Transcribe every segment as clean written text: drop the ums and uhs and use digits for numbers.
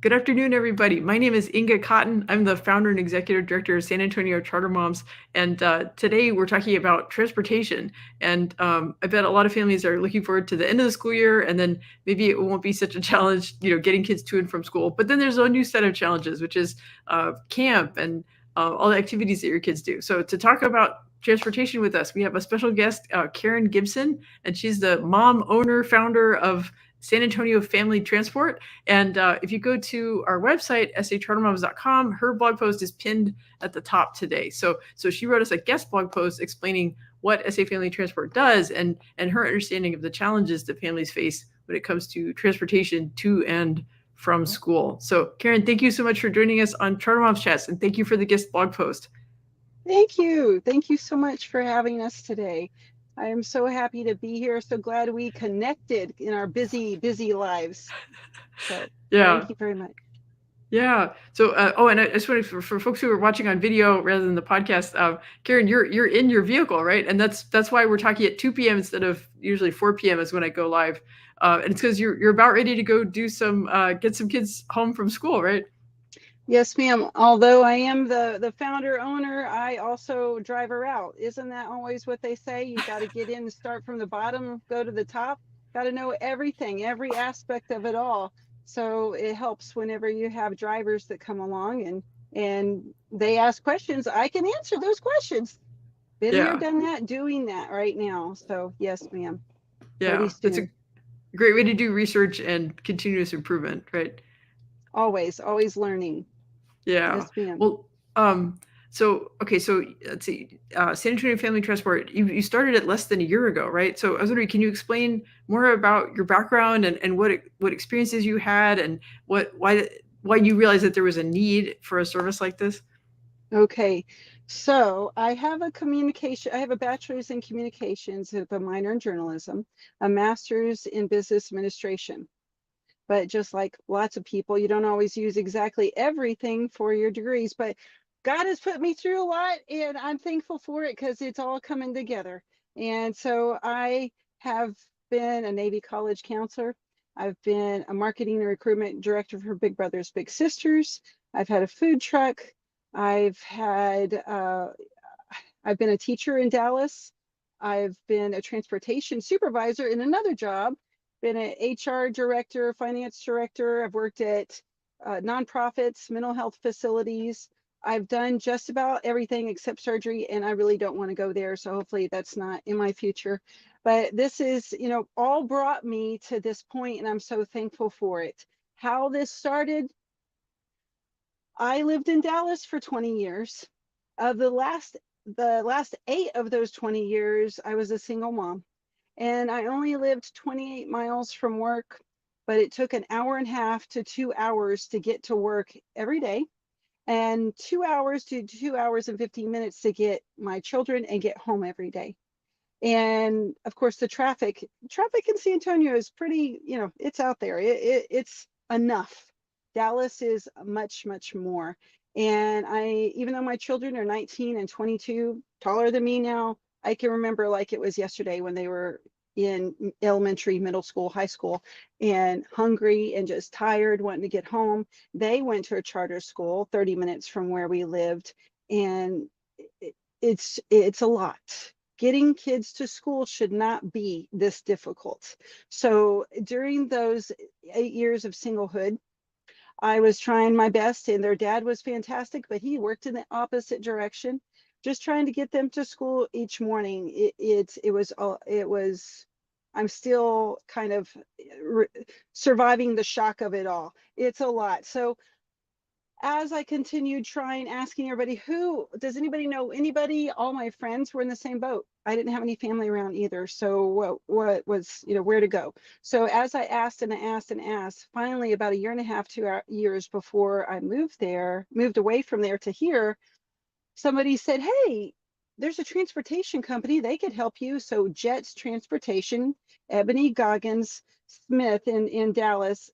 Good afternoon, everybody. My name is Inga Cotton. I'm the founder and executive director of San Antonio Charter Moms. And today we're talking about transportation. And I bet a lot of families are looking forward to the end of the school year, and then maybe it won't be such a challenge, getting kids to and from school. But then there's a new set of challenges, which is camp and all the activities that your kids do. So to talk about transportation with us, we have a special guest, Karen Gibson, and she's the mom, owner, founder of San Antonio Family Transport. And if you go to our website, sachartermoms.com, her blog post is pinned at the top today. So she wrote us a guest blog post explaining what SA Family Transport does and her understanding of the challenges that families face when it comes to transportation to and from school. So Karen, thank you so much for joining us on Charter Moms Chats, and thank you for the guest blog post. Thank you. Thank you so much for having us today. I am so happy to be here. So glad we connected in our busy, busy lives. So Yeah. thank you very much. Yeah. So, and I just wanted for folks who are watching on video rather than the podcast, Karen, you're in your vehicle, right? And that's why we're talking at 2 p.m. instead of usually 4 p.m. is when I go live. And it's because you're about ready to go do some get some kids home from school, right? Yes, ma'am. Although I am the founder owner, I also drive her out. Isn't that always what they say? You got to get in and start from the bottom, go to the top. Got to know everything, every aspect of it all. So it helps whenever you have drivers that come along and they ask questions. I can answer those questions. Been there, Yeah. done that, doing that right now. So yes, ma'am. Pretty Yeah. That's a soon. great way to do research and continuous improvement, right? Always learning. Yeah. Yes, ma'am. Well, so okay, so let's see. San Antonio Family Transport. You started it less than a year ago, right? So I was wondering, can you explain more about your background and what experiences you had and why you realized that there was a need for a service like this? Okay. So I have a bachelor's in communications with a minor in journalism, a master's in business administration. But just like lots of people, you don't always use exactly everything for your degrees, but God has put me through a lot and I'm thankful for it because it's all coming together. And so I have been a Navy college counselor. I've been a marketing and recruitment director for Big Brothers Big Sisters. I've had a food truck. I've had I've been a teacher in Dallas. I've been a transportation supervisor in another job, been an HR director, finance director. I've worked at nonprofits, mental health facilities. I've done just about everything except surgery, and I really don't want to go there. So hopefully that's not in my future. But this is, all brought me to this point, and I'm so thankful for it. How this started, I lived in Dallas for 20 years. The last 8 of those 20 years, I was a single mom. And I only lived 28 miles from work, but it took an hour and a half to 2 hours to get to work every day, and 2 hours to 2 hours and 15 minutes to get my children and get home every day. And of course, the traffic in San Antonio is pretty, it's out there. It's enough. Dallas is much, much more. And even though my children are 19 and 22, taller than me now, I can remember like it was yesterday when they were in elementary, middle school, high school, and hungry and just tired, wanting to get home. They went to a charter school 30 minutes from where we lived, and it's a lot. Getting kids to school should not be this difficult. So during those 8 years of singlehood, I was trying my best, and their dad was fantastic, but he worked in the opposite direction, just trying to get them to school each morning. I'm still kind of surviving the shock of it all. It's a lot. So as I continued trying, asking everybody, who does anybody know anybody? All my friends were in the same boat. I didn't have any family around either. So what was, where to go? So as I asked and I asked and asked, finally about a year and a half, 2 years before I moved away from there to here, somebody said, hey, there's a transportation company. They could help you. So Jets Transportation, Ebony Goggins Smith in Dallas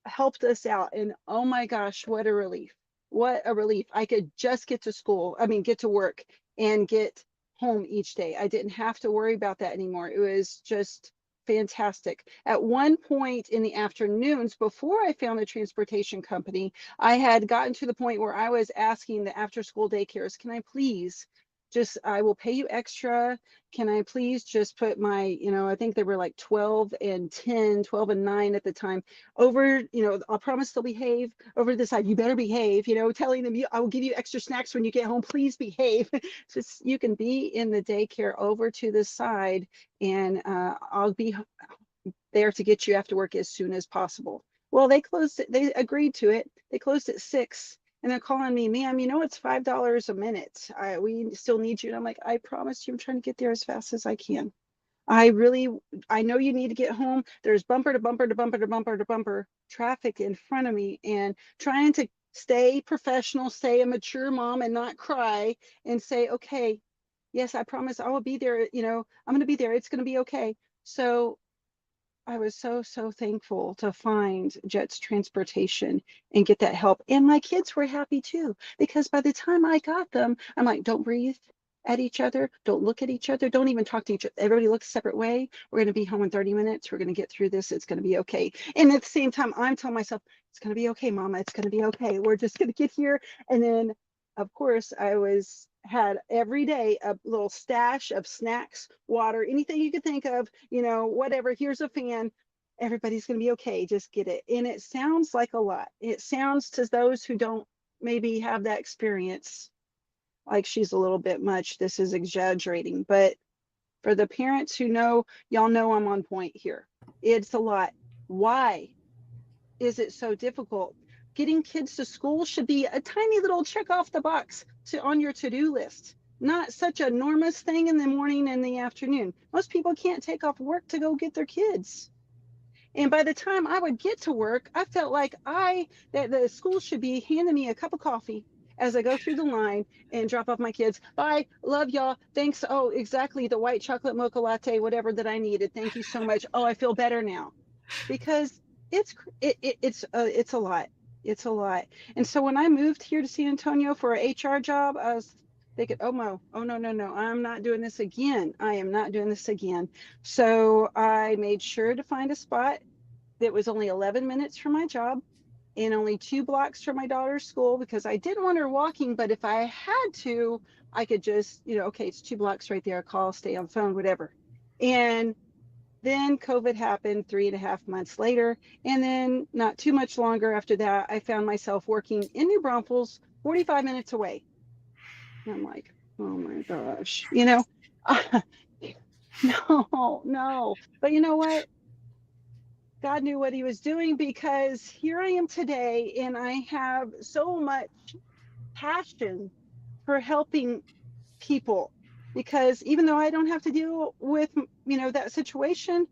helped us out. And oh my gosh, what a relief. What a relief. I could just get to school, get to work and get home each day. I didn't have to worry about that anymore. It was just fantastic. At one point in the afternoons, before I found the transportation company, I had gotten to the point where I was asking the after school daycares, can I please just, I will pay you extra. Can I please just put my, I think they were like 12 and 10, 12 and 9 at the time over, I'll promise they'll behave over the side. You better behave, telling them I will give you extra snacks when you get home. Please behave. Just you can be in the daycare over to the side and I'll be there to get you after work as soon as possible. Well, they closed it. They agreed to it. They closed at 6 and they're calling me, ma'am, it's $5 a minute. We still need you. And I'm like, I promise you, I'm trying to get there as fast as I can. I really, I know you need to get home. There's bumper to bumper to bumper to bumper to bumper traffic in front of me and trying to stay professional, stay a mature mom and not cry and say, okay, yes, I promise I will be there. I'm going to be there. It's going to be okay. So I was so, so thankful to find Jet's transportation and get that help. And my kids were happy too, because by the time I got them, I'm like, don't breathe at each other. Don't look at each other. Don't even talk to each other. Everybody looks a separate way. We're going to be home in 30 minutes. We're going to get through this. It's going to be okay. And at the same time, I'm telling myself, it's going to be okay, Mama. It's going to be okay. We're just going to get here. And then, of course, had every day a little stash of snacks, water, anything you could think of, whatever. Here's a fan. Everybody's going to be okay. Just get it. And it sounds like a lot. It sounds to those who don't maybe have that experience like she's a little bit much. This is exaggerating, but for the parents who know, y'all know I'm on point here. It's a lot. Why is it so difficult? Getting kids to school should be a tiny little check off the box on your to-do list, not such an enormous thing in the morning and the afternoon. Most people can't take off work to go get their kids. And by the time I would get to work, I felt like that the school should be handing me a cup of coffee as I go through the line and drop off my kids. Bye, love y'all. Thanks. Oh, exactly. The white chocolate mocha latte, whatever that I needed. Thank you so much. Oh, I feel better now, because it's a lot. It's a lot. And so when I moved here to San Antonio for an HR job, I was thinking, oh no, I'm not doing this again. I am not doing this again. So I made sure to find a spot that was only 11 minutes from my job and only 2 blocks from my daughter's school, because I didn't want her walking, but if I had to, I could just, okay, it's 2 blocks right there. Call, stay on the phone, whatever. And then COVID happened 3.5 months later. And then not too much longer after that, I found myself working in New Braunfels, 45 minutes away. And I'm like, oh my gosh, no, no. But you know what? God knew what he was doing, because here I am today and I have so much passion for helping people, because even though I don't have to deal with, that situation,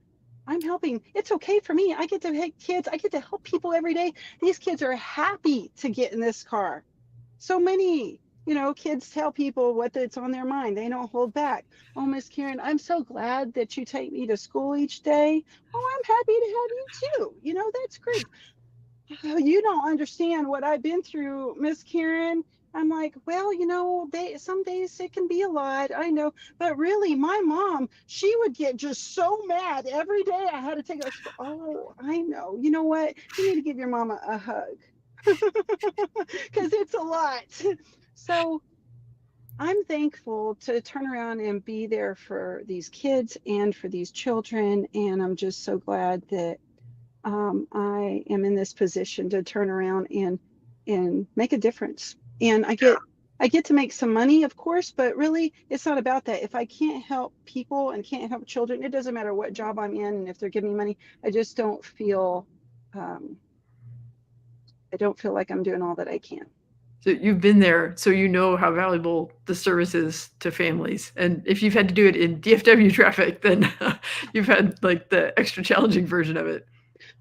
I'm helping. It's okay for me. I get to help kids. I get to help people every day. These kids are happy to get in this car. So many, kids tell people what it's on their mind. They don't hold back. Oh, Miss Karen, I'm so glad that you take me to school each day. Oh, I'm happy to have you too. That's great. Oh, you don't understand what I've been through, Miss Karen. I'm like, well, some days it can be a lot, I know, but really, my mom, she would get just so mad every day I had to take her to school. Oh, I know. You know what? You need to give your mama a hug, because it's a lot. So I'm thankful to turn around and be there for these kids and for these children, and I'm just so glad that I am in this position to turn around and make a difference. And I get to make some money, of course, but really it's not about that. If I can't help people and can't help children, it doesn't matter what job I'm in and if they're giving me money. Um, I don't feel like I'm doing all that I can. So you've been there, so you know how valuable the service is to families. And if you've had to do it in DFW traffic, then you've had like the extra challenging version of it.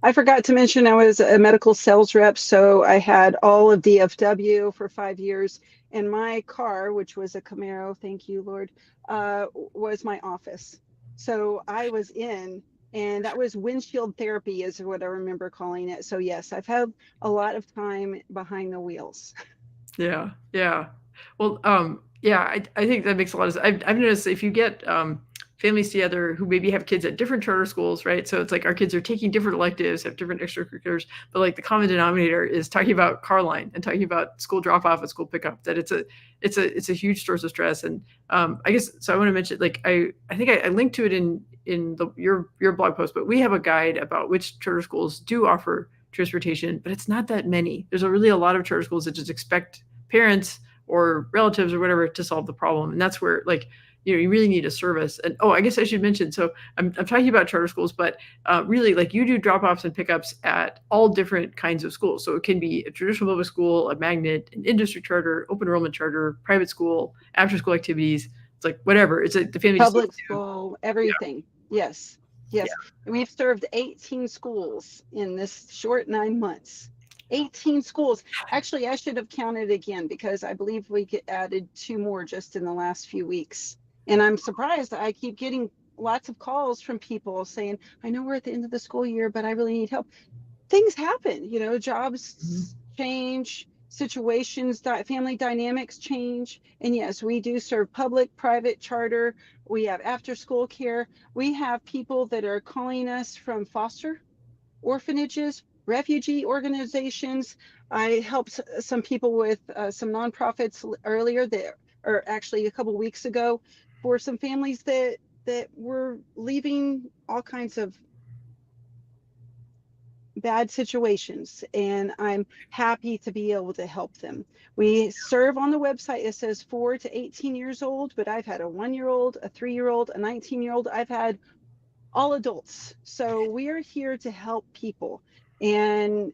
I forgot to mention I was a medical sales rep, so I had all of DFW for 5 years, and my car, which was a Camaro, thank you, Lord, was my office. So I was in, and that was windshield therapy, is what I remember calling it. So yes, I've had a lot of time behind the wheels. Yeah, yeah. Well, yeah, I think that makes a lot of sense. I've noticed if you get families together who maybe have kids at different charter schools, right? So it's like our kids are taking different electives, have different extracurriculars, but like the common denominator is talking about car line and talking about school drop off and school pickup. That it's a huge source of stress. And I guess so. I want to mention like I think I linked to it in your blog post, but we have a guide about which charter schools do offer transportation, but it's not that many. There's a lot of charter schools that just expect parents or relatives or whatever to solve the problem, and that's where like you really need a service. And oh, I guess I should mention. So I'm talking about charter schools, but really, like you do drop offs and pickups at all different kinds of schools. So it can be a traditional public school, a magnet, an industry charter, open enrollment charter, private school, after school activities. It's like whatever. It's like the family just needs Public to. school, Yeah, everything. Yes, yeah. yes. And we've served 18 schools in this short 9 months. 18 schools. Actually, I should have counted again because I believe we added two more just in the last few weeks. And I'm surprised I keep getting lots of calls from people saying, I know we're at the end of the school year, but I really need help. Things happen, Mhm. jobs change, situations, family dynamics change. And yes, we do serve public, private, charter. We have after school care. We have people that are calling us from foster orphanages, refugee organizations. I helped some people with some nonprofits earlier that, or actually a couple of weeks ago, for some families that were leaving all kinds of bad situations, and I'm happy to be able to help them. We serve on the website. It says 4 to 18 years old, but I've had a 1 year old, a 3 year old, a 19-year old. I've had all adults. So we are here to help people. And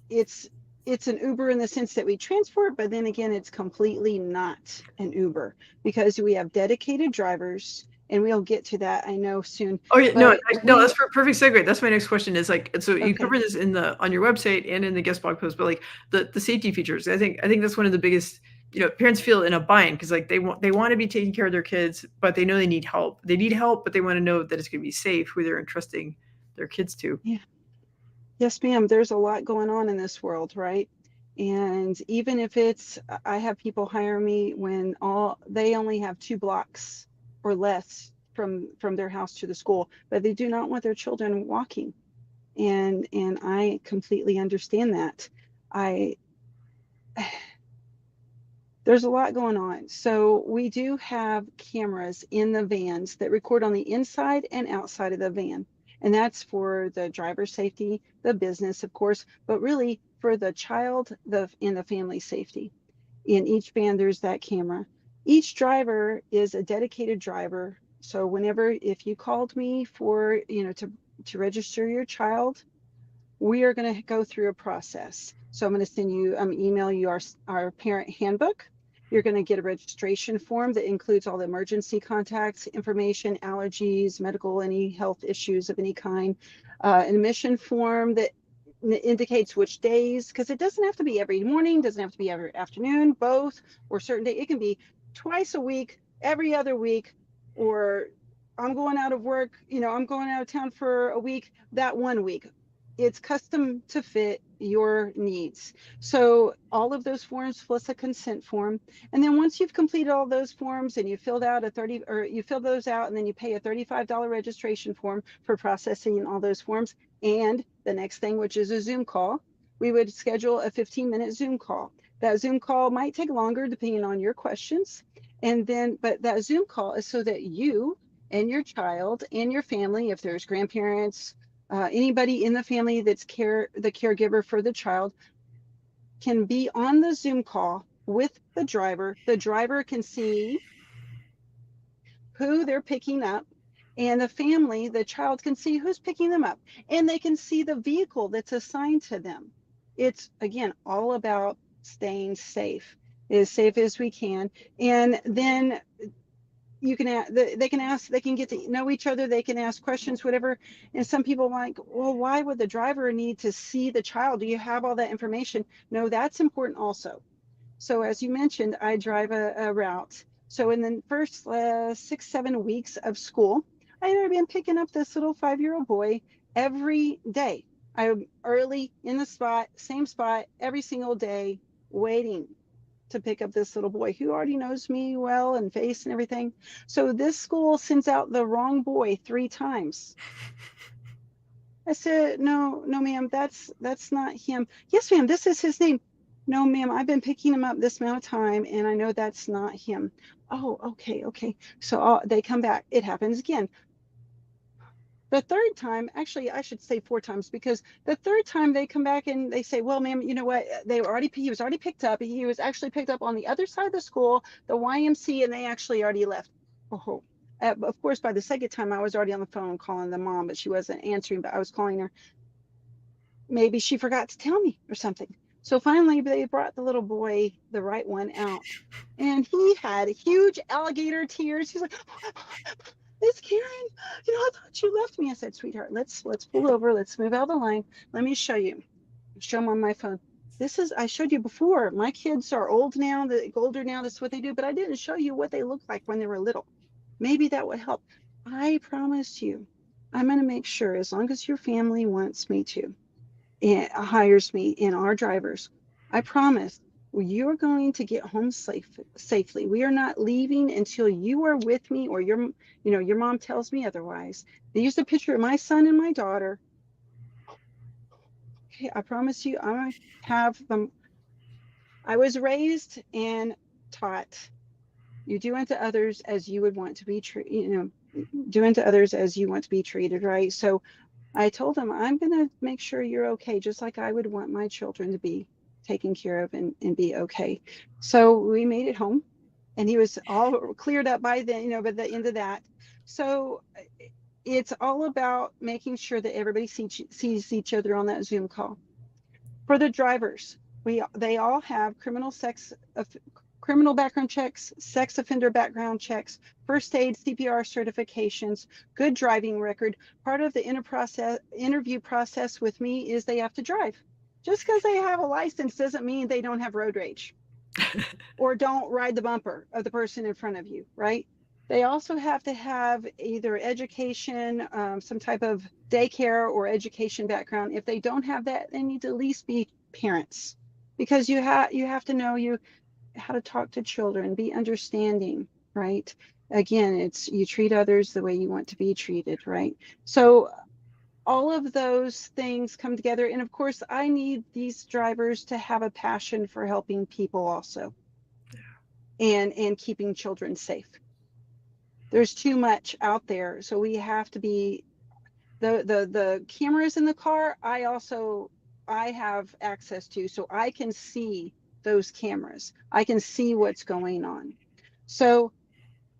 it's it's an Uber in the sense that we transport, but then again, it's completely not an Uber because we have dedicated drivers, and we'll get to that, I know, soon. Oh yeah, no, But no, we that's perfect segue. That's my next question. Is like, so you okay. cover this in the on your website and in the guest blog post, but like the safety features. I think that's one of the biggest. Parents feel in a bind because like they want to be taking care of their kids, but they know they need help. They need help, but they want to know that it's going to be safe who they're entrusting their kids to. Yeah. Yes, ma'am. There's a lot going on in this world, right? And even if I have people hire me when all they only have 2 blocks or less from their house to the school, but they do not want their children walking. And I completely understand that. I There's a lot going on. So we do have cameras in the vans that record on the inside and outside of the van. And that's for the driver safety, the business, of course, but really for the child, and the family safety. In each van, there's that camera. Each driver is a dedicated driver. So whenever, if you called me for, to register your child, we are going to go through a process. So I'm going to email you our parent handbook. You're going to get a registration form that includes all the emergency contacts, information, allergies, medical, any health issues of any kind, an admission form that indicates which days, because it doesn't have to be every morning, doesn't have to be every afternoon, both, or certain day. It can be twice a week, every other week, or I'm going out of work, I'm going out of town for a week, that 1 week. It's custom to fit your needs. So all of those forms plus a consent form. And then once you've completed all those forms and you filled out you fill those out, and then you pay a $35 registration form for processing all those forms. And the next thing, which is a Zoom call, we would schedule a 15-minute Zoom call. That Zoom call might take longer depending on your questions. But that Zoom call is so that you and your child and your family, if there's grandparents, anybody in the family that's the caregiver for the child, can be on the Zoom call with the driver. The driver can see who they're picking up, and the family, the child, can see who's picking them up, and they can see the vehicle that's assigned to them. It's, again, all about staying safe, as safe as we can. And then they can ask, they can get to know each other, they can ask questions, whatever. And some people are like, well, why would the driver need to see the child? Do you have all that information? No, that's important also. So as you mentioned, I drive a route. So in the first 6-7 weeks of school, I had been picking up this little 5-year-old boy every day. I'm early in the spot, same spot every single day, waiting. to pick up this little boy who already knows me well and face and everything. So this school sends out the wrong boy 3 times. I said, no, no, ma'am, that's not him. Yes, ma'am, this is his name. No, ma'am, I've been picking him up this amount of time and I know that's not him. Oh, okay, okay. So they come back. It happens again. The third time, actually, I should say 4 times, because the third time they come back and they say, well, ma'am, you know what? He was already picked up. He was actually picked up on the other side of the school, the YMC, and they actually already left. Oh, of course, by the second time, I was already on the phone calling the mom, but she wasn't answering, but I was calling her. Maybe she forgot to tell me or something. So finally, they brought the little boy, the right one, out. And he had huge alligator tears. He's like, Miss Karen, I thought you left me. I said, sweetheart, let's pull over. Let's move out of the line. Let me show you. Show them on my phone. This is, I showed you before. My kids are old now, older now. That's what they do. But I didn't show you what they looked like when they were little. Maybe that would help. I promise you, I'm going to make sure, as long as your family wants me to, and hires me and our drivers, I promise you're going to get home safely. We are not leaving until you are with me or your mom tells me otherwise. They used a picture of my son and my daughter. Okay, I promise you, I'm going to have them. I was raised and taught, you do unto others as you would want to be treated, do unto others as you want to be treated, right? So I told him, I'm going to make sure you're okay, just like I would want my children to be taken care of and be okay. So we made it home and he was all cleared up by then, by the end of that. So it's all about making sure that everybody sees each other on that Zoom call. For the drivers, they all have criminal background checks, sex offender background checks, first aid, CPR certifications, good driving record. Part of the interview process with me is they have to drive. Just because they have a license doesn't mean they don't have road rage or don't ride the bumper of the person in front of you, right? They also have to have either education, some type of daycare or education background. If they don't have that, they need to at least be parents, because you have to know how to talk to children, be understanding, right? Again, it's you treat others the way you want to be treated, right? So all of those things come together. And of course, I need these drivers to have a passion for helping people also, and keeping children safe. There's too much out there. So we have to be the cameras in the car. I have access to, so I can see those cameras. I can see what's going on. So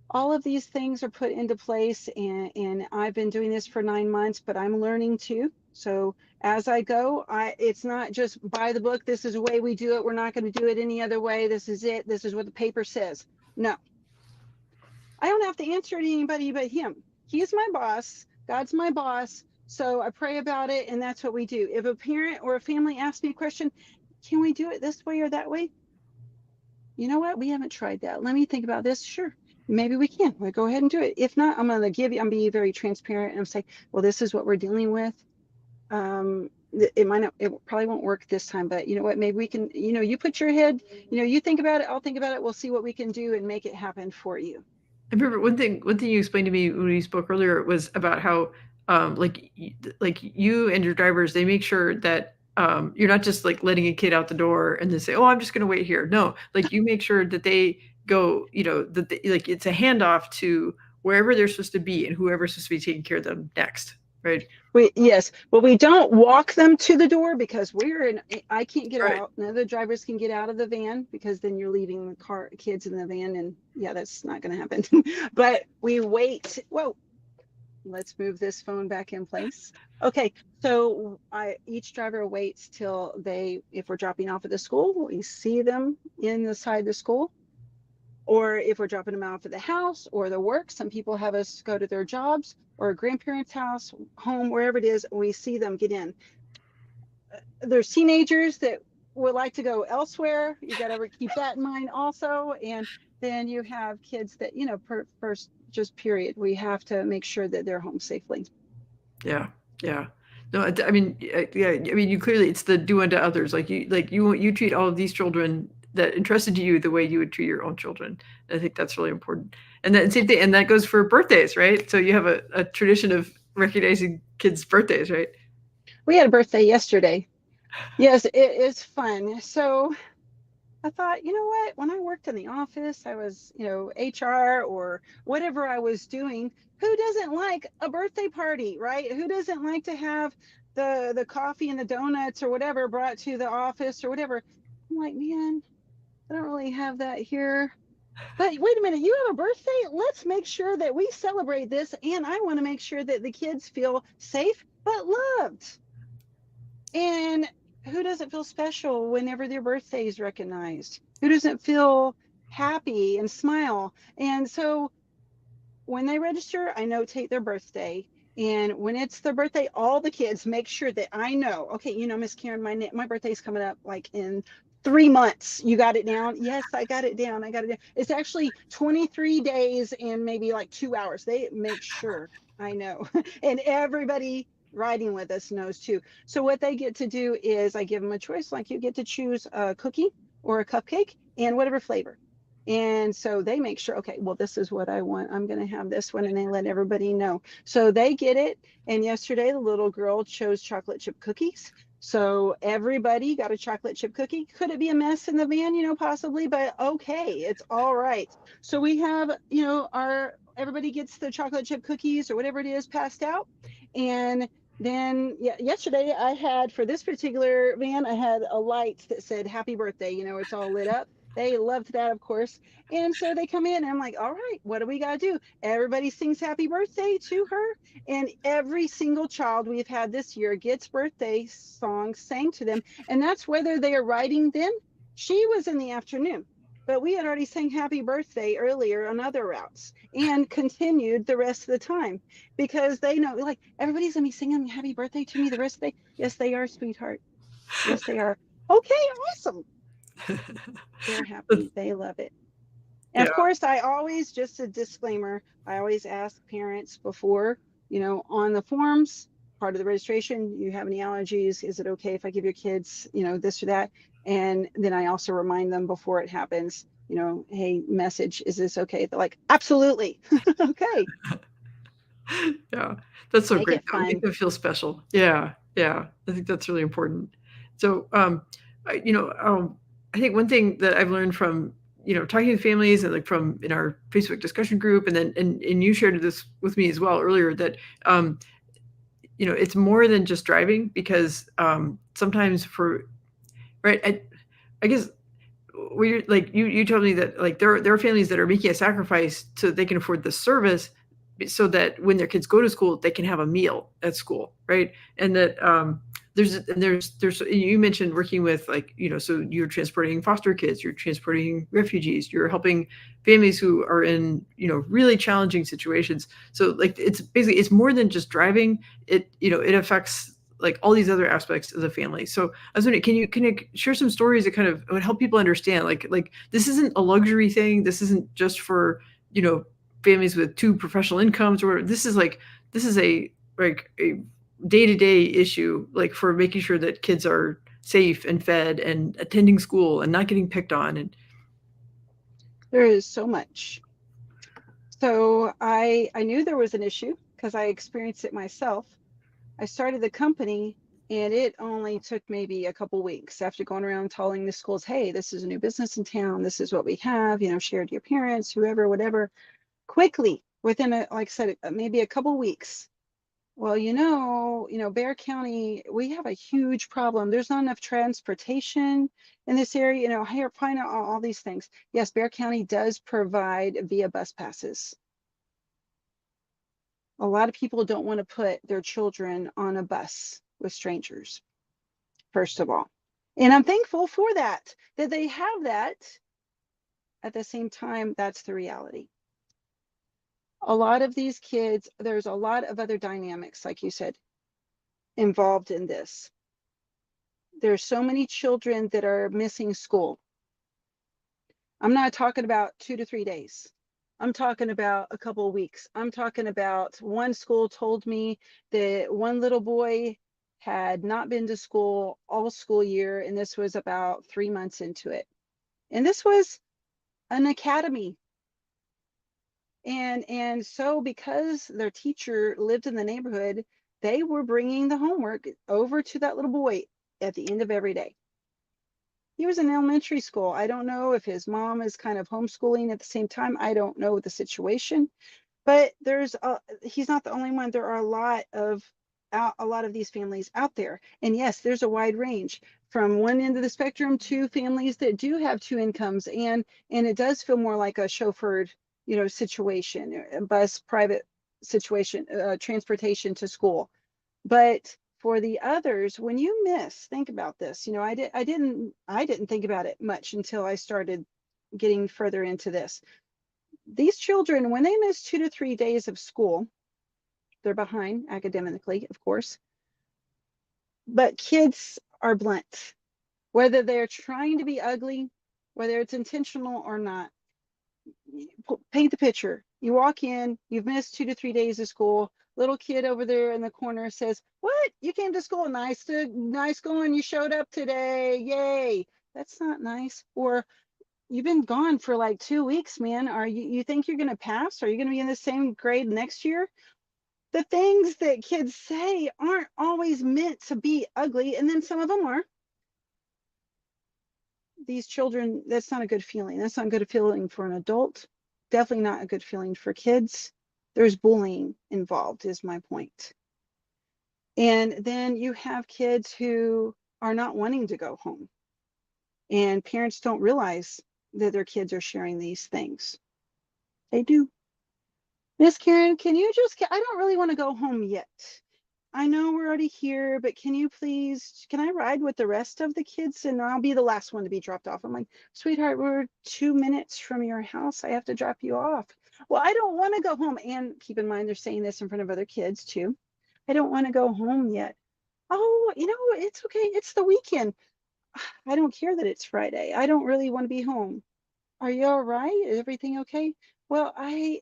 all of these things are put into place, and I've been doing this for 9 months, but I'm learning too. So as I go, it's not just by the book. This is the way we do it. We're not going to do it any other way. This is it. This is what the paper says. No, I don't have to answer to anybody but him. He is my boss. God's my boss. So I pray about it, and that's what we do. If a parent or a family asks me a question, can we do it this way or that way? You know what? We haven't tried that. Let me think about this. Sure. Maybe we can. We'll go ahead and do it. If not, I'm being very transparent, and I'm saying, well, this is what we're dealing with. It probably won't work this time, but you know what? Maybe we can, you put your head, you think about it. I'll think about it. We'll see what we can do and make it happen for you. I remember one thing you explained to me when we spoke earlier was about how like you and your drivers, they make sure that you're not just like letting a kid out the door and then say, oh, I'm just going to wait here. No, like you make sure that they go, that like it's a handoff to wherever they're supposed to be and whoever's supposed to be taking care of them next, right? Yes, well, we don't walk them to the door because I can't get Right. out. None of the drivers can get out of the van, because then you're leaving the kids in the van, and yeah, that's not going to happen. But we wait. Whoa, let's move this phone back in place. Okay, so each driver waits till if we're dropping off at the school, we see them in the side of the school. Or if we're dropping them off at the house or the work, some people have us go to their jobs or a grandparent's house, home, wherever it is, we see them get in. There's teenagers that would like to go elsewhere. You got to keep that in mind also. And then you have kids that, first, just period, we have to make sure that they're home safely. Yeah. Yeah. No, I mean, yeah, I mean, you clearly, it's the do unto others. Like you treat all of these children that entrusted to you the way you would treat your own children. I think that's really important. And then same thing, and that goes for birthdays, right? So you have a tradition of recognizing kids' birthdays, right? We had a birthday yesterday. Yes, it is fun. So I thought, you know what? When I worked in the office, I was, HR or whatever I was doing. Who doesn't like a birthday party, right? Who doesn't like to have the coffee and the donuts or whatever brought to the office or whatever? I'm like, man, I don't really have that here. But wait a minute, you have a birthday? Let's make sure that we celebrate this. And I want to make sure that the kids feel safe but loved. And who doesn't feel special whenever their birthday is recognized? Who doesn't feel happy and smile? And so when they register, I notate their birthday. And when it's their birthday, all the kids make sure that I know, okay, Miss Karen, my birthday's coming up like in 3 months. You got it down? Yes, I got it down. I got it down. It's actually 23 days and maybe like 2 hours. They make sure I know. And everybody riding with us knows too. So what they get to do is I give them a choice, like you get to choose a cookie or a cupcake and whatever flavor. And so they make sure, okay, well, this is what I want. I'm going to have this one. And they let everybody know. So they get it. And yesterday, the little girl chose chocolate chip cookies. So everybody got a chocolate chip cookie. Could it be a mess in the van? Possibly, but okay, it's all right. So we have, everybody gets the chocolate chip cookies or whatever it is passed out. And then yesterday I had, for this particular van, I had a light that said happy birthday. It's all lit up. They loved that, of course. And so they come in and I'm like, all right, what do we got to do? Everybody sings happy birthday to her. And every single child we've had this year gets birthday songs sang to them. And that's whether they are riding then. She was in the afternoon, but we had already sang happy birthday earlier on other routes and continued the rest of the time because they know, like, everybody's going to be singing happy birthday to me the rest of the day. Yes, they are, sweetheart. Yes, they are. Okay, awesome. They're That's- happy. They love it. And yeah. of course, I always, just a disclaimer, I always ask parents before, on the forms, part of the registration, you have any allergies? Is it okay if I give your kids, this or that? And then I also remind them before it happens, hey, message, is this okay? They're like, absolutely. Okay. Yeah, that's so Make great it though. Make fun. them feel special. Yeah, yeah. I think that's really important. So, I think one thing that I've learned from talking to families and like from in our Facebook discussion group, and then and you shared this with me as well earlier that um, it's more than just driving because sometimes for right, I guess we like you told me that like there are families that are making a sacrifice so they can afford the service so that when their kids go to school they can have a meal at school, right? And that there's you mentioned working with like so you're transporting foster kids, you're transporting refugees, you're helping families who are in really challenging situations. So like it's basically it's more than just driving. It affects like all these other aspects of the family. So I was wondering, can you share some stories that kind of would help people understand like this isn't a luxury thing. This isn't just for you know families with two professional incomes or whatever. This is a like a day to day issue like for making sure that kids are safe and fed and attending school and not getting picked on and There is so much. So I knew there was an issue because I experienced it myself. I started the company and it only took maybe a couple weeks after going around telling the schools, hey, this is a new business in town. This is what we have, share to your parents, whoever, whatever. Quickly, within like I said, maybe a couple weeks. Well, Bear County, we have a huge problem. There's not enough transportation in this area, here, find out all these things. Yes, Bear County does provide via bus passes. A lot of people don't want to put their children on a bus with strangers, first of all. And I'm thankful for that they have that. At the same time, that's the reality. A lot of these kids, there's a lot of other dynamics, like you said, involved in this. There's so many children that are missing school. I'm not talking about 2 to 3 days. I'm talking about a couple of weeks. I'm talking about one school told me that one little boy had not been to school all school year, and this was about 3 months into it. And this was an academy. And so because their teacher lived in the neighborhood, they were bringing the homework over to that little boy at the end of every day. He was in elementary school. I don't know if his mom is kind of homeschooling at the same time. I don't know the situation, but he's not the only one. There are a lot of these families out there. And yes, there's a wide range from one end of the spectrum to families that do have two incomes, and it does feel more like a chauffeured, situation, a bus, private situation, transportation to school. But for the others, when you miss, think about this. I didn't think about it much until I started getting further into this. These children, when they miss 2 to 3 days of school, they're behind academically, of course, but kids are blunt, whether they're trying to be ugly, whether it's intentional or not. Paint the picture. You walk in, you've missed 2 to 3 days of school. Little kid over there in the corner says, "What? You came to school? Nice going. You showed up today. Yay!" That's not nice. Or, "You've been gone for like 2 weeks, man. You think you're gonna pass? Are you gonna be in the same grade next year?" The things that kids say aren't always meant to be ugly, and then some of them are. These children, that's not a good feeling. That's not a good feeling for an adult. Definitely not a good feeling for kids. There's bullying involved, is my point. And then you have kids who are not wanting to go home, and parents don't realize that their kids are sharing these things. They do. "Miss Karen, I don't really want to go home yet. I know we're already here, but can I ride with the rest of the kids and I'll be the last one to be dropped off?" I'm like, "Sweetheart, we're 2 minutes from your house. I have to drop you off." "Well, I don't want to go home." And keep in mind, they're saying this in front of other kids too. "I don't want to go home yet." "Oh, it's okay. It's the weekend." "I don't care that it's Friday. I don't really want to be home." "Are you all right? Is everything okay?" "Well, I'm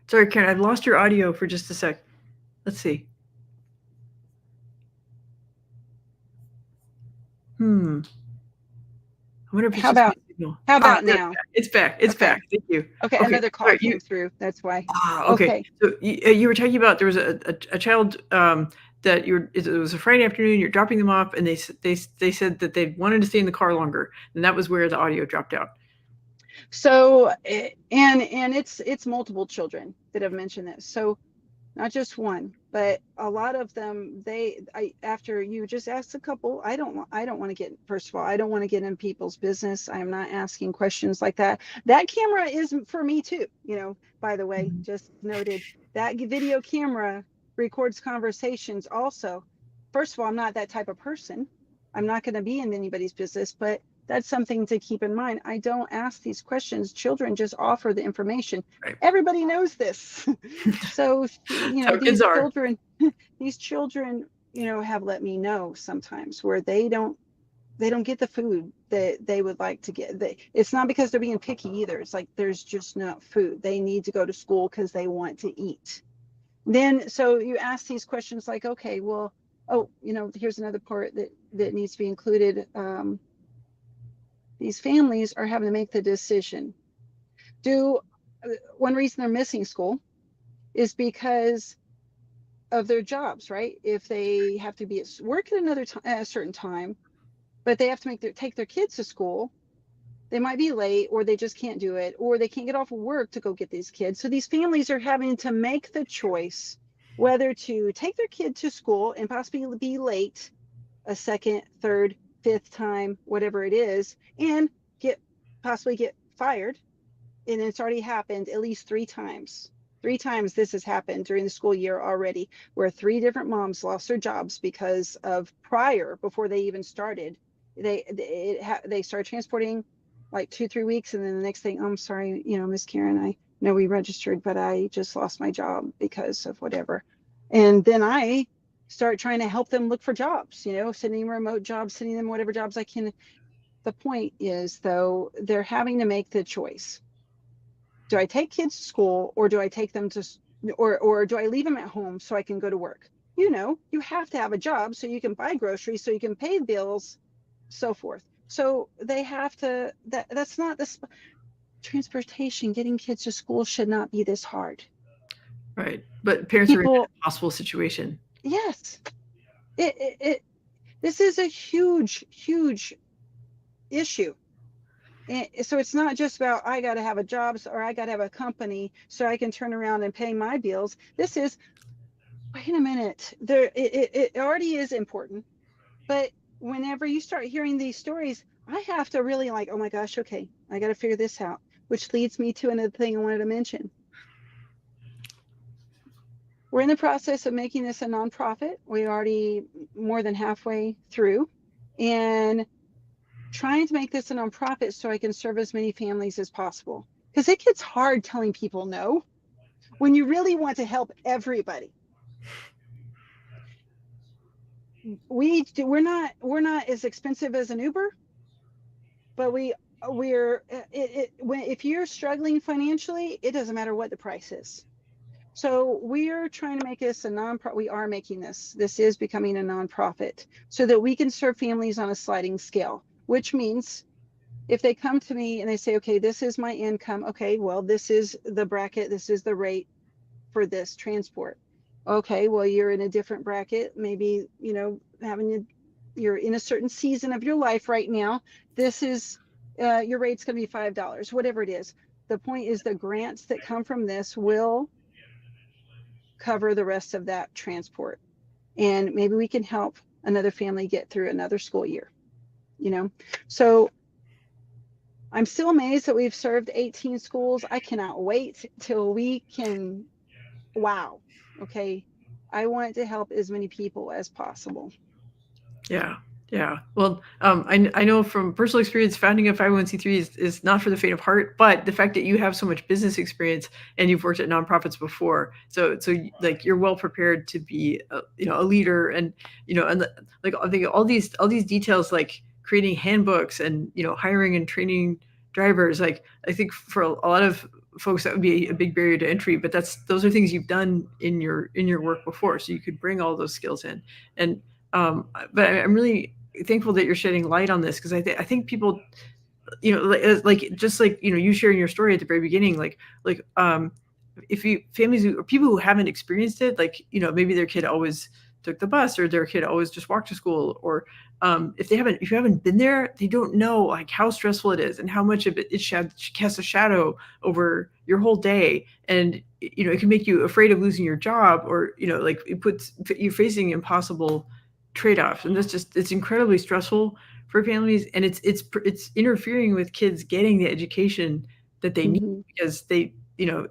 Sorry, Karen, I've lost your audio for just a sec. Let's see. Hmm. I wonder if it's how just my about signal. how Ah, about there, now? it's back. It's Okay. back. Thank you. Okay, Okay. another All call right. came through. That's why. Okay. Okay. So you were talking about there was a child that it was a Friday afternoon. You're dropping them off, and they said that they wanted to stay in the car longer, and that was where the audio dropped out. So and it's multiple children that have mentioned this. So not just one, but a lot of them, after you just asked a couple, I don't want to get, first of all, I don't want to get in people's business. I am not asking questions like that. That camera is for me too, by the way, Mhm. just noted. That video camera records conversations also. First of all, I'm not that type of person. I'm not going to be in anybody's business, but that's something to keep in mind. I don't ask these questions. Children just offer the information. Right. Everybody knows this. So, That's how kids are. these children, have let me know sometimes where they don't get the food that they would like to get. It's not because they're being picky either. It's like there's just not food. They need to go to school because they want to eat. Then, so you ask these questions like, okay, well, oh, here's another part that needs to be included. These families are having to make the decision. Do One reason they're missing school is because of their jobs, right? If they have to be at work at a certain time, but they have to take their kids to school, they might be late, or they just can't do it, or they can't get off of work to go get these kids. So these families are having to make the choice whether to take their kid to school and possibly be late a second, third, fifth time, whatever it is, and possibly get fired. And it's already happened at least 3 times. 3 times this has happened during the school year already, where 3 different moms lost their jobs because of before they even started. They started transporting like 2, 3 weeks, and then the next thing, "Oh, I'm sorry, Miss Karen, I know we registered, but I just lost my job because of whatever." And then I start trying to help them look for jobs, sending them remote jobs, sending them whatever jobs I can. The point is, though, they're having to make the choice. Do I take kids to school, or do I take them to, or do I leave them at home so I can go to work? You have to have a job so you can buy groceries, so you can pay bills, so forth. So they have to, that's not this transportation, getting kids to school should not be this hard. Right. But parents are in an People, impossible situation. yes, it this is a huge, huge issue. And so it's not just about I got to have a job, or I got to have a company so I can turn around and pay my bills. This is, wait a minute, it already is important, but whenever you start hearing these stories, I have to really like, oh my gosh, okay, I got to figure this out, which leads me to another thing I wanted to mention. We're in the process of making this a nonprofit. We're already more than halfway through, and trying to make this a nonprofit so I can serve as many families as possible. Because it gets hard telling people no when you really want to help everybody. We're not as expensive as an Uber, but we're if you're struggling financially, it doesn't matter what the price is. So we're trying to make this a nonprofit. We are making this. This is becoming a nonprofit so that we can serve families on a sliding scale, which means if they come to me and they say, okay, this is my income. Okay, well, this is the bracket. This is the rate for this transport. Okay, well, you're in a different bracket. Maybe, you're in a certain season of your life right now. This is, your rate's going to be $5, whatever it is. The point is the grants that come from this will cover the rest of that transport. And maybe we can help another family get through another school year, you know? So I'm still amazed that we've served 18 schools. I cannot wait till we can, wow. Okay. I want to help as many people as possible. Yeah. Yeah. Well, I know from personal experience, founding a 501(c)(3) is not for the faint of heart, but the fact that you have so much business experience and you've worked at nonprofits before, so like you're well prepared to be a leader, and like I think all these details, like creating handbooks and hiring and training drivers, like I think for a lot of folks that would be a big barrier to entry, but those are things you've done in your work before, so you could bring all those skills in. And but I'm really thankful that you're shedding light on this, because I think people, like just like you sharing your story at the very beginning, like if you families or people who haven't experienced it, like maybe their kid always took the bus, or their kid always just walked to school, or if you haven't been there, they don't know like how stressful it is and how much of it casts a shadow over your whole day. And it can make you afraid of losing your job, or like it puts you facing impossible trade-offs, and it's incredibly stressful for families, and it's interfering with kids getting the education that they need, Mm-hmm. because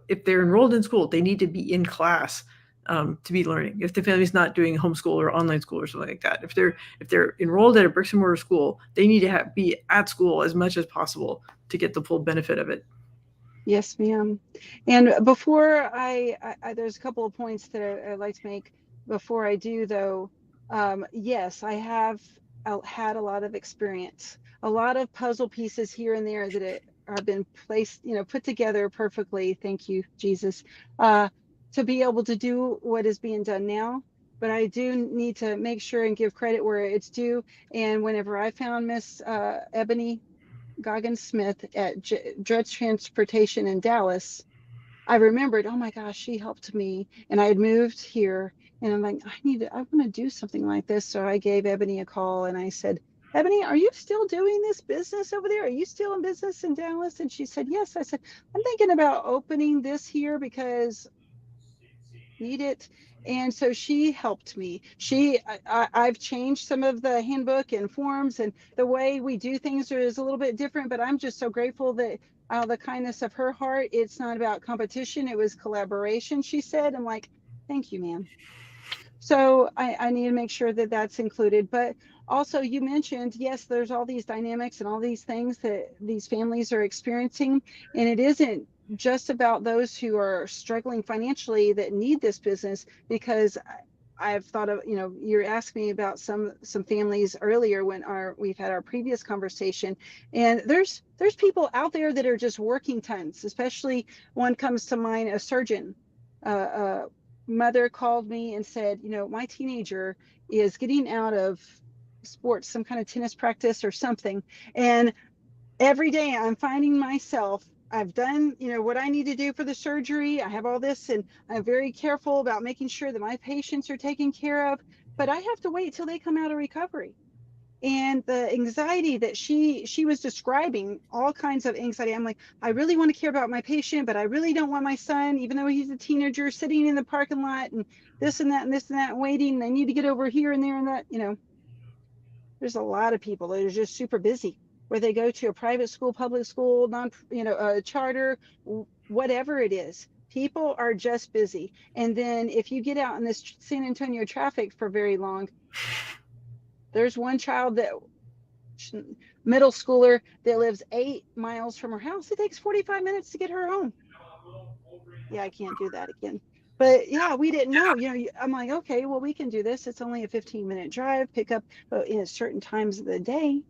if they're enrolled in school, they need to be in class, to be learning. If the family's not doing homeschool or online school or something like that, if they're enrolled at a bricks and mortar school, they need to be at school as much as possible to get the full benefit of it. Yes, ma'am. And before there's a couple of points that I'd like to make before I do, though. Yes, I have had a lot of experience, a lot of puzzle pieces here and there that have been placed, put together perfectly. Thank you, Jesus, uh, to be able to do what is being done now. But I do need to make sure and give credit where it's due. And whenever I found Miss Ebony Goggins Smith at Dredge Transportation in Dallas, I remembered, oh my gosh, she helped me. And I had moved here, and I'm like, I want to do something like this. So I gave Ebony a call and I said, Ebony, are you still doing this business over there? Are you still in business in Dallas? And she said, yes. I said, I'm thinking about opening this here because need it. And so she helped me. I've changed some of the handbook and forms, and the way we do things is a little bit different, but I'm just so grateful that the kindness of her heart, it's not about competition, it was collaboration, she said. I'm like, thank you, ma'am. So I need to make sure that that's included. But also, you mentioned, yes, there's all these dynamics and all these things that these families are experiencing. And it isn't just about those who are struggling financially that need this business, because I've thought of, you're asking me about some families earlier when we've had our previous conversation, and there's people out there that are just working tons. Especially one comes to mind, a surgeon. A mother called me and said, my teenager is getting out of sports, some kind of tennis practice or something, and every day I'm finding myself, I've done, what I need to do for the surgery. I have all this, and I'm very careful about making sure that my patients are taken care of, but I have to wait till they come out of recovery. And the anxiety that she was describing, all kinds of anxiety. I'm like, I really want to care about my patient, but I really don't want my son, even though he's a teenager, sitting in the parking lot and this and that and this and that, waiting. They need to get over here and there and that. There's a lot of people that are just super busy, where they go to a private school, public school, non, a charter, whatever it is. People are just busy. And then if you get out in this San Antonio traffic for very long, there's one child that, middle schooler, that lives 8 miles from her house. It takes 45 minutes to get her home. Yeah, I can't do that again. But yeah, we didn't know. I'm like, okay, well, we can do this. It's only a 15-minute drive, pick up in certain times of the day.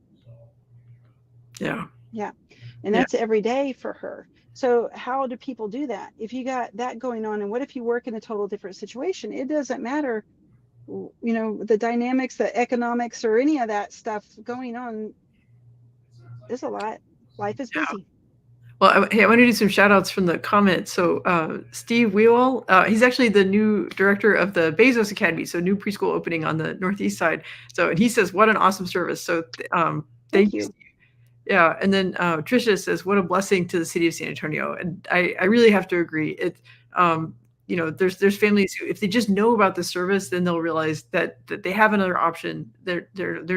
Yeah. Yeah. And Yeah. that's every day for her. So how do people do that? If you got that going on, and what if you work in a total different situation? It doesn't matter, the dynamics, the economics, or any of that stuff going on. There's a lot. Life is busy. Well, hey, I want to do some shout outs from the comments. So, Steve Wheel, he's actually the new director of the Bezos Academy, so new preschool opening on the Northeast side. So, and he says, what an awesome service. So, Thank thank you, you. Steve. Yeah. And then Tricia says, what a blessing to the city of San Antonio. And I really have to agree. There's families who, if they just know about the service, then they'll realize that they have another option. They're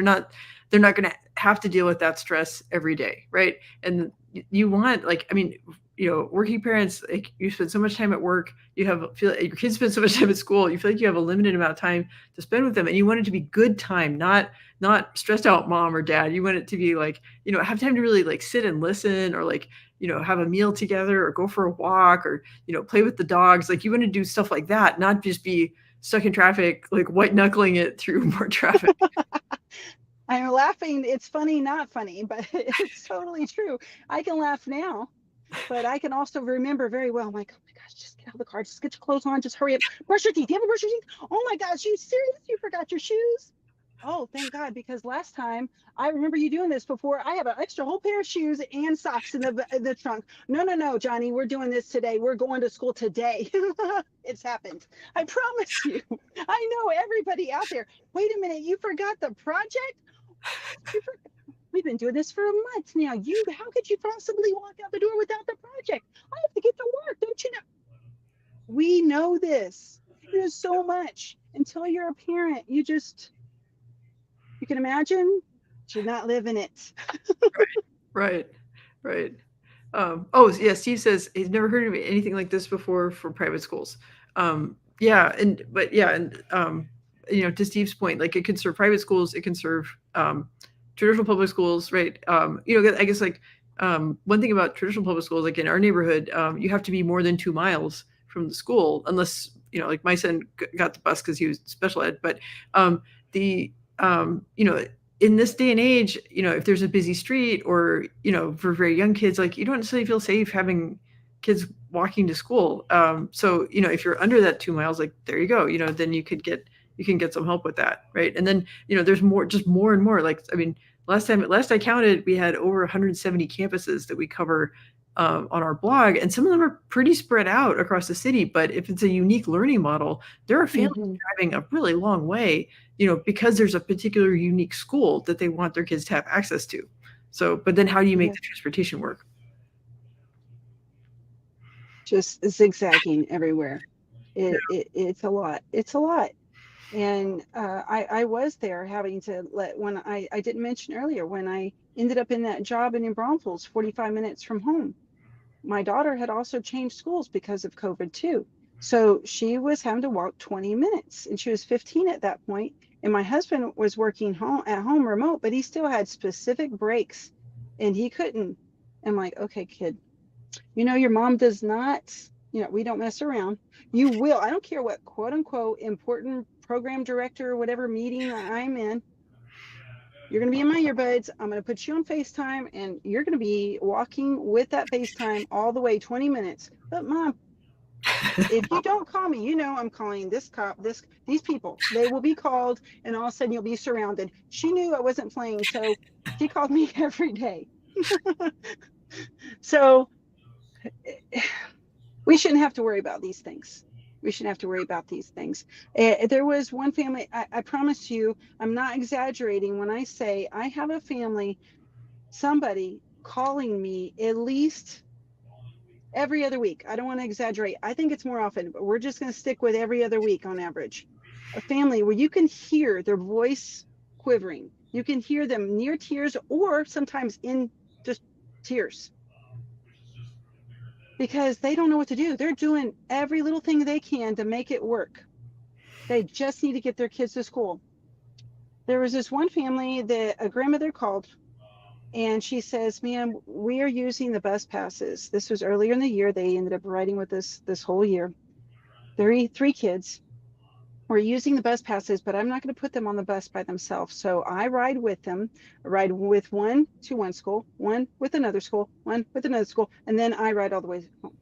not going to have to deal with that stress every day, right? And you want, like, I mean, working parents, like, you spend so much time at work, feel like your kids spend so much time at school, you feel like you have a limited amount of time to spend with them, and you want it to be good time, not stressed out mom or dad. You want it to be like, have time to really like sit and listen, or like, have a meal together, or go for a walk, or play with the dogs. Like, you want to do stuff like that, not just be stuck in traffic, like white knuckling it through more traffic. I'm laughing. It's funny, not funny, but it's totally true. I can laugh now, but I can also remember very well. I'm like, oh my gosh, just get out of the car, just get your clothes on, just hurry up, brush your teeth. Do you have a brush your teeth? Oh my gosh, you serious? You forgot your shoes? Oh, thank God, because last time I remember you doing this before. I have an extra whole pair of shoes and socks in the trunk. No, Johnny, we're doing this today. We're going to school today. It's happened. I promise you. I know everybody out there. Wait a minute, you forgot the project? We've been doing this for a month now. How could you possibly walk out the door without the project? I have to get to work, don't you know? We know this. There's so much. Until you're a parent, you can imagine, but you're not living it. Right, right. Oh, yeah, Steve says he's never heard of anything like this before for private schools. To Steve's point, like, it can serve private schools, it can serve traditional public schools, right? I guess, like, one thing about traditional public schools, like in our neighborhood, you have to be more than 2 miles from the school, unless, like, my son got the bus because he was special ed. But the in this day and age, if there's a busy street, or, for very young kids, like, you don't necessarily feel safe having kids walking to school. So, if you're under that 2 miles, like, there you go, then you can get some help with that. Right. And then, there's more and more, like, I mean, last I counted, we had over 170 campuses that we cover on our blog, and some of them are pretty spread out across the city. But if it's a unique learning model, there are families Mm-hmm. driving a really long way, because there's a particular unique school that they want their kids to have access to. So, but then how do you make Yeah. the transportation work? Just zigzagging everywhere. It's a lot. It's a lot. And I was there having to when I didn't mention earlier, when I ended up in that job in New Braunfels, 45 minutes from home. My daughter had also changed schools because of COVID too. So she was having to walk 20 minutes, and she was 15 at that point. And my husband was working at home remote, but he still had specific breaks, and he couldn't. I'm like, okay, kid, your mom does not, we don't mess around. You will. I don't care what quote unquote important program director or whatever meeting I'm in. You're going to be in my earbuds. I'm going to put you on FaceTime and you're going to be walking with that FaceTime all the way 20 minutes. But mom, if you don't call me, you know I'm calling this cop, these people. They will be called, and all of a sudden you'll be surrounded. She knew I wasn't playing, so she called me every day. So we shouldn't have to worry about these things. We shouldn't have to worry about these things. There was one family, I promise you, I'm not exaggerating when I say I have a family, somebody calling me at least every other week. I don't want to exaggerate. I think it's more often, but we're just going to stick with every other week on average. A family where you can hear their voice quivering. You can hear them near tears or sometimes in just tears because they don't know what to do. They're doing every little thing they can to make it work. They just need to get their kids to school. There was this one family that a grandmother called and she says, "Ma'am, we are using the bus passes." This was earlier in the year. They ended up riding with us this whole year. Three kids. We're using the bus passes, but I'm not going to put them on the bus by themselves. So I ride with them, I ride with one to one school, one with another school, one with another school, and then I ride all the way home.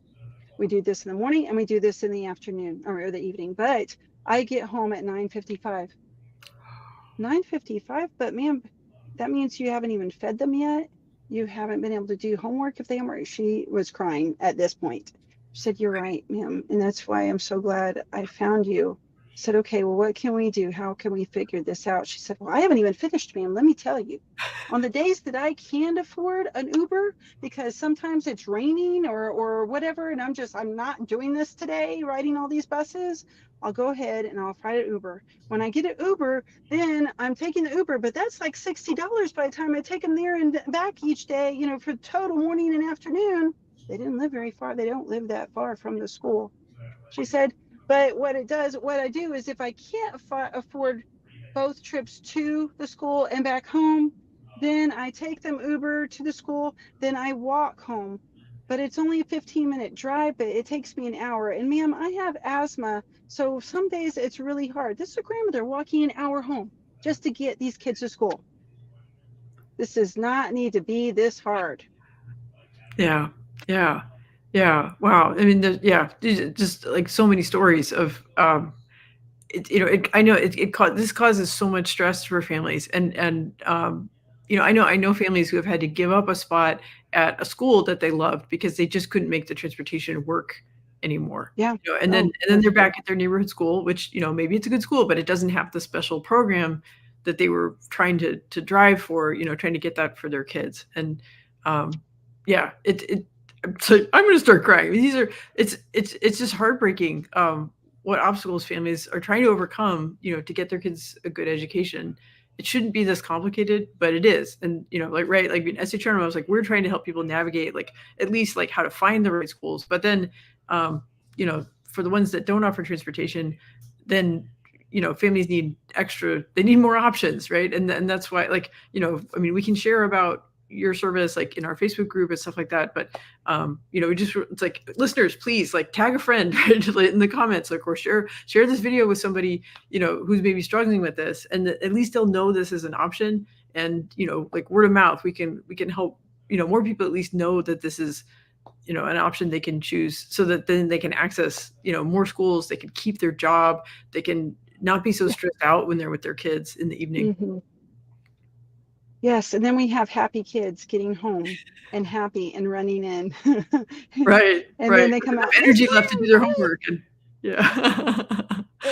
We do this in the morning and we do this in the afternoon or the evening. But I get home at 9:55. 9:55, but ma'am, that means you haven't even fed them yet. You haven't been able to do homework if they haven't. She was crying at this point. She said, "You're right, ma'am. And that's why I'm so glad I found you." I said, "Okay, well, what can we do? How can we figure this out?" She said, "Well, I haven't even finished, ma'am. Let me tell you. On the days that I can't afford an Uber because sometimes it's raining or whatever, and I'm not doing this today, riding all these buses, I'll go ahead and I'll find an Uber. When I get an Uber, then I'm taking the Uber, but that's like $60 by the time I take them there and back each day, for total morning and afternoon." They didn't live very far. They don't live that far from the school. She said, "But what I do is if I can't afford both trips to the school and back home, then I take them Uber to the school, then I walk home. But it's only a 15-minute drive, but it takes me an hour. And ma'am, I have asthma, so some days it's really hard." This is a grandmother walking an hour home just to get these kids to school. This does not need to be this hard. Yeah. Yeah. Yeah. Wow. I mean, yeah, just like so many stories of, I know this causes so much stress for families, I know families who have had to give up a spot at a school that they loved because they just couldn't make the transportation work anymore. Yeah. And then Oh, they're back at their neighborhood school, which maybe it's a good school, but it doesn't have the special program that they were trying to drive for, trying to get that for their kids. And yeah, so I'm going to start crying. It's just heartbreaking. What obstacles families are trying to overcome, to get their kids a good education. It shouldn't be this complicated, but it is. And, like in SHRM, I was like, we're trying to help people navigate, like, at least like how to find the right schools. But then, for the ones that don't offer transportation, then, families need they need more options. Right. And that's why, like, I mean, we can share about your service like in our Facebook group and stuff like that, but it's like, listeners, please like tag a friend right, in the comments, like, or share this video with somebody who's maybe struggling with this, and at least they'll know this is an option. And like word of mouth, we can help more people at least know that this is an option they can choose, so that then they can access more schools, they can keep their job, they can not be so stressed out when they're with their kids in the evening. mm-hmm. Yes, and then we have happy kids getting home and happy and running in. Right, And then right. they With come enough out, "Miss energy left to do their Ma'am, homework, and yeah.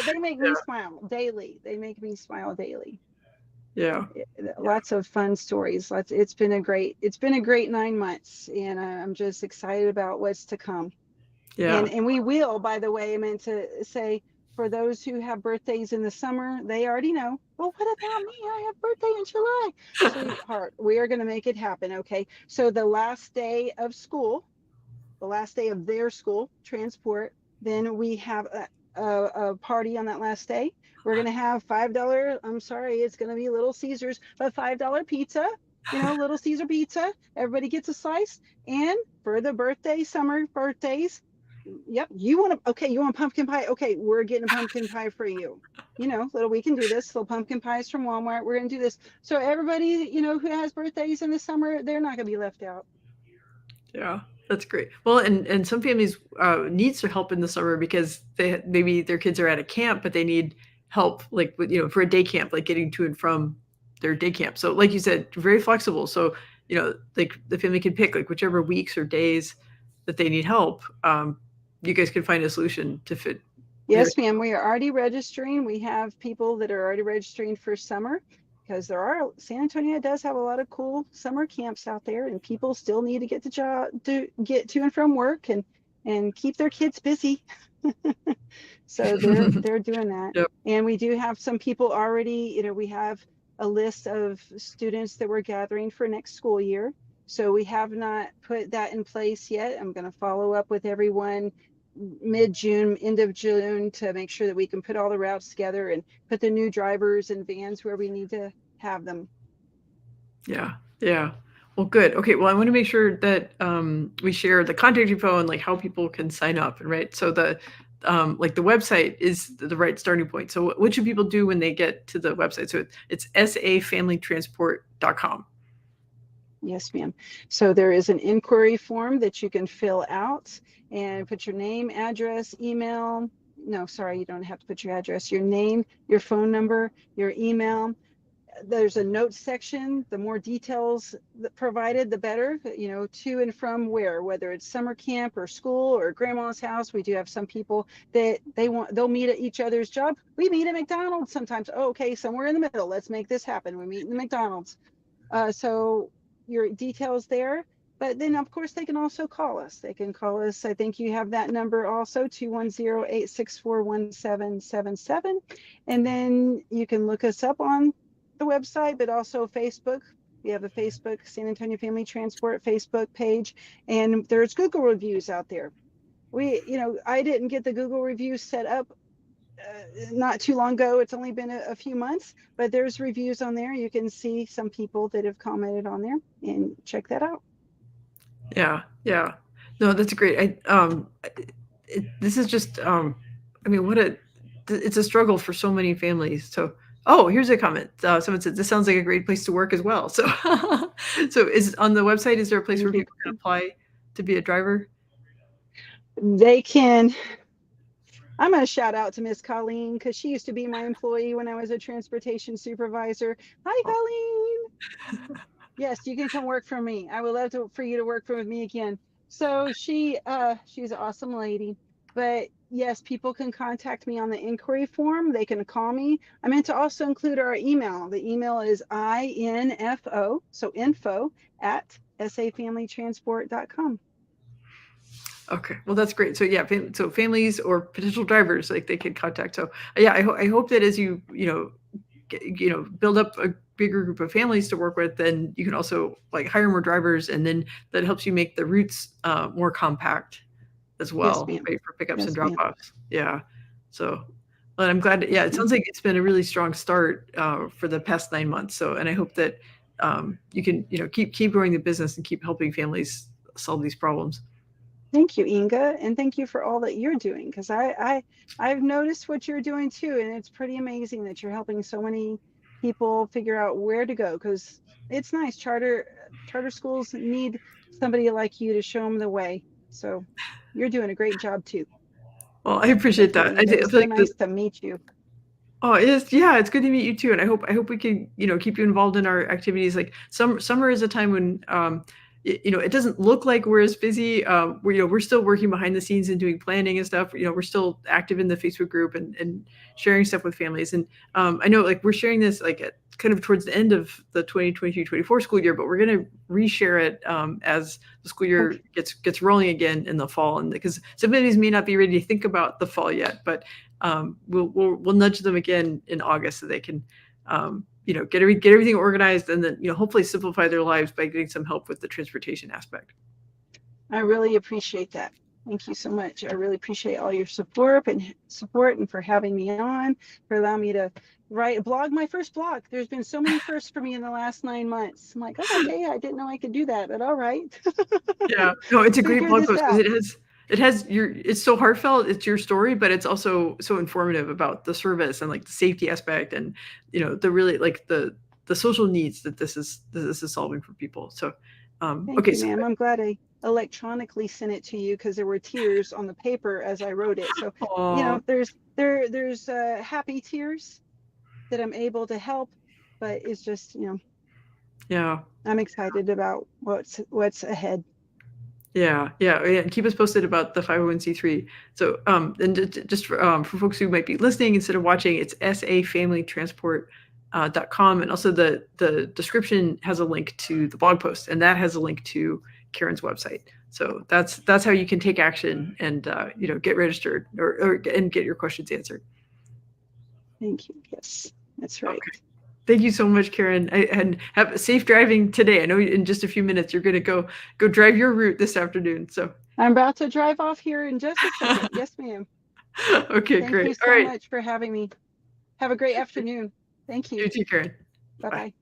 They make Yeah, me smile daily. They make me smile daily. yeah, Lots of fun stories. It's been a great 9 months, and I'm just excited about what's to come. yeah. And we will, by the way, I meant to say, for those who have birthdays in the summer, they already know. Well, what about me? I have birthday in July. Sweetheart, we are going to make it happen. Okay. So the last day of school, the last day of their school transport, then we have a party on that last day. We're going to have $5. I'm sorry, it's going to be Little Caesars, but $5 pizza, Little Caesar pizza. Everybody gets a slice. And for the summer birthdays, Yep. You want pumpkin pie? Okay, we're getting a pumpkin pie for you. We can do this. Little pumpkin pies from Walmart. We're going to do this. So everybody, who has birthdays in the summer, they're not going to be left out. Yeah, that's great. Well, and some families need some help in the summer because maybe their kids are at a camp, but they need help, like with, for a day camp, like getting to and from their day camp. So, like you said, very flexible. So, like the family can pick like whichever weeks or days that they need help. You guys can find a solution to fit their. Yes, ma'am. We are already registering. We have people that are already registering for summer because San Antonio does have a lot of cool summer camps out there, and people still need to get to and from work and keep their kids busy. So they're doing that. Yep. And we do have some people already, we have a list of students that we're gathering for next school year. So we have not put that in place yet. I'm going to follow up with everyone mid-June, end of June, to make sure that we can put all the routes together and put the new drivers and vans where we need to have them. Yeah. Yeah. Well, good. Okay. Well, I want to make sure that we share the contact info and like how people can sign up. And right. So like the website is the right starting point. So what should people do when they get to the website? So it's safamilytransport.com. Yes, ma'am. So there is an inquiry form that you can fill out and put your name, address, email. No, sorry, you don't have to put your address, your name, your phone number, your email. There's a notes section. The more details provided, the better, to and from whether it's summer camp or school or grandma's house. We do have some people that they'll meet at each other's job. We meet at McDonald's sometimes. Oh, okay, somewhere in the middle. Let's make this happen. We meet in the McDonald's. So your details there. But then, of course, they can also call us. They can call us. I think you have that number also, 210-864-1777. And then you can look us up on the website, but also Facebook. We have a Facebook San Antonio Family Transport Facebook page, and there's Google reviews out there. I didn't get the Google reviews set up not too long ago. It's only been a few months, but there's reviews on there. You can see some people that have commented on there and check that out. Yeah. Yeah. No, that's great. This is just, I mean, it's a struggle for so many families. So, oh, here's a comment. Someone said, this sounds like a great place to work as well. So, so is on the website, is there a place where people can apply to be a driver? They can. I'm going to shout out to Miss Colleen because she used to be my employee when I was a transportation supervisor. Hi, Colleen. Yes, you can come work for me. I would love for you to work with me again. So she's an awesome lady. But yes, people can contact me on the inquiry form. They can call me. I meant to also include our email. The email is info, so info at safamilytransport.com. Okay, well that's great. So yeah, so families or potential drivers, like they could contact. So yeah, I hope that as you build up a bigger group of families to work with, then you can also like hire more drivers, and then that helps you make the routes more compact as well, Yes, ma'am. right, for pickups and Yes, drop ma'am. offs. Yeah. So, but I'm glad. Yeah, it sounds like it's been a really strong start for the past 9 months. So, and I hope that you can keep growing the business and keep helping families solve these problems. Thank you, Inga, and thank you for all that you're doing, because I've noticed what you're doing too, and it's pretty amazing that you're helping so many people figure out where to go, because it's nice. Charter schools need somebody like you to show them the way. So you're doing a great job too. Well, I appreciate Thank you, that. Inga. It I was feel so like the nice to meet you. Oh, it is. Yeah, it's good to meet you too, and I hope we can keep you involved in our activities. Like summer is a time when it doesn't look like we're as busy. We're still working behind the scenes and doing planning and stuff. We're still active in the Facebook group and sharing stuff with families. And I know like we're sharing this like kind of towards the end of the 2023-24 school year, but we're going to reshare it as the school year Okay. gets rolling again in the fall, and because some families may not be ready to think about the fall yet, but we'll nudge them again in August so they can get everything organized, and then hopefully simplify their lives by getting some help with the transportation aspect. I really appreciate that. Thank you so much. I really appreciate all your support and for having me on, for allowing me to blog my first blog. There's been so many firsts for me in the last 9 months. I'm like, oh, okay, I didn't know I could do that, but all right. Yeah, no, it's a great Figure blog this post because out. it's so heartfelt, it's your story, but it's also so informative about the service and like the safety aspect and the really like the social needs that this is solving for people. So Thank okay, you, so ma'am. I'm glad I electronically sent it to you because there were tears on the paper as I wrote it. So, oh there's happy tears that I'm able to help, but it's just, yeah. I'm excited about what's ahead. Yeah. And keep us posted about the 501c3. So, and just for folks who might be listening instead of watching, it's safamilytransport.com. And also the description has a link to the blog post, and that has a link to Karen's website. So that's how you can take action and get registered and get your questions answered. Thank you. Yes, that's right. Okay. Thank you so much, Karen. And have safe driving today. I know in just a few minutes you're going to go drive your route this afternoon. So, I'm about to drive off here in just a second. Yes, ma'am. okay, Thank great. you All so right. much for having me. Have a great afternoon. Thank you. You too, Karen. Bye Bye. bye.